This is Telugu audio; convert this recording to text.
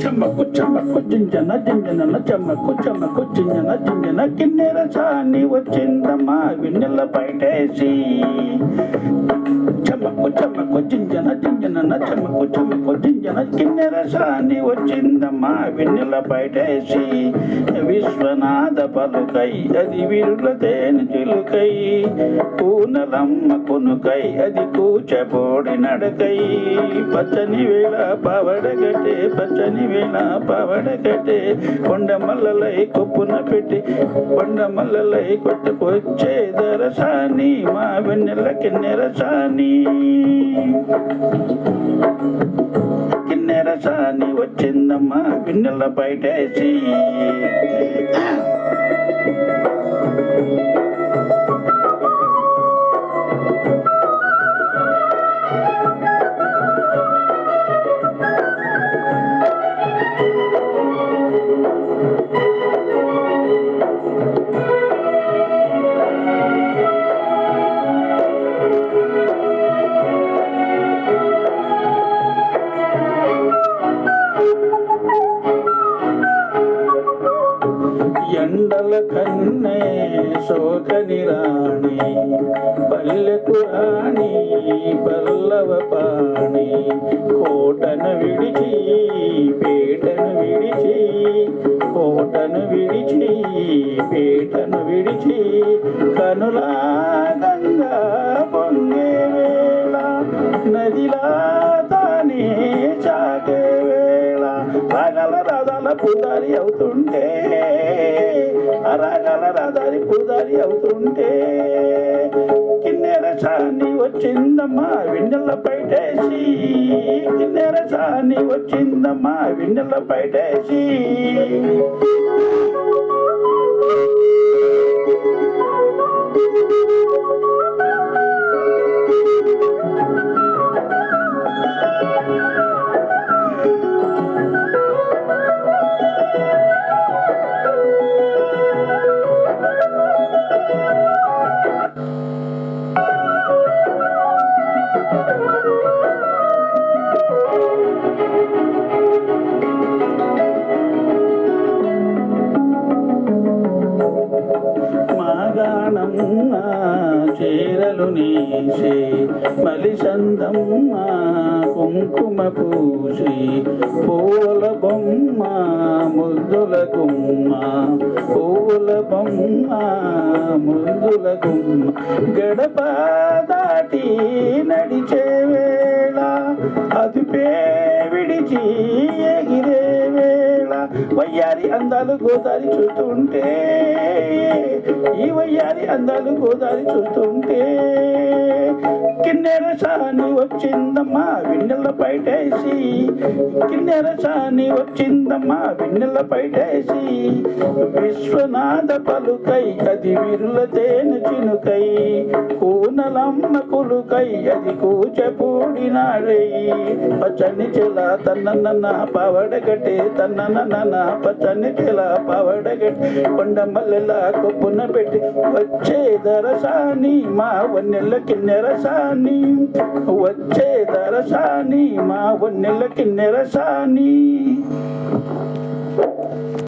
చెమ్మకు చెమ్మకు జింజన జింజన చెమ్మకు చెమ్మకు జింజన జింజన కిన్నెర సాని వచ్చిందమ్మా వెన్నెల పైటేసి చెమ్మకు చెమ్మకు జింజన జింజన చెమ్మకు చెమ్మకు జింజన కిన్నెర సాని వచ్చిందమ్మా వెన్నెల పైటేసి విశ్వనాథ పలుకై అది విరుల తేనె చిలుకై పూనలమ్మ కునుకై అది కూచపోడి నడకై పచ్చని వేళ పవడగటే పచ్చని వేళ పవడగటే కొండ మల్లలై కొప్పున పెట్టి కొండ మల్లలై కొట్టుకొచ్చే దరసాని మా వెన్నెల కిన్నెర సాని కిన్నెర సాని వచ్చిందమ్మా వెన్నెల బయటేసి ఎండల కన్నే శోకని రాణి పల్లెకు రాణి పల్లవ పాణి కోటను విడిచి పేటను విడిచి కోటను విడిచి పేటను విడిచి కనులా గంగా పొంగే వేళ నదిలా తానే సాగే వేళ రాగల రాధాల పూదారి అవుతుంటే రాగల రాధారి పూదారి అవుతుంటే కిన్నెర సాని వచ్చిందమ్మా వెన్నెల పైటేసి కిన్నెర సాని వచ్చిందమ్మా వెన్నెల పైటేసి మాగాణమ్మ చీరలు నేసి మలిసందమ్మ కుంకుమ పూసి పూల బొమ్మ ముద్దుల గుమ్మ పూల బొమ్మ ముద్దుల గుమ్మ గడప దాటి నడిచే వేళ అదుపే విడిచి ఎగిరే వేళ వయ్యారి అందాలు గోదారి చూస్తుంటే ఈ వయ్యారి అందాలు గోదారి చూస్తుంటే కిన్నెర సాని వచ్చిందమ్మా వెన్నెల పైటేసి కిన్నెర సాని వచ్చిందమ్మా వెన్నెల పైటేసి విశ్వనాథ పలుకై అది విరుల తేనె చినుకై కూనలమ్మ కులుకై అది కూచపూడినాడై పచ్చని చెల తన్న పవడగటే తన్న పచ్చని చెల పవడగటే కొండ మల్లెల కొప్పున పెట్టి వచ్చే దరసాని మా వన్నెల కిన్నెర సాని వచ్చే దరసాని మా వన్నెల కిన్నెర సాని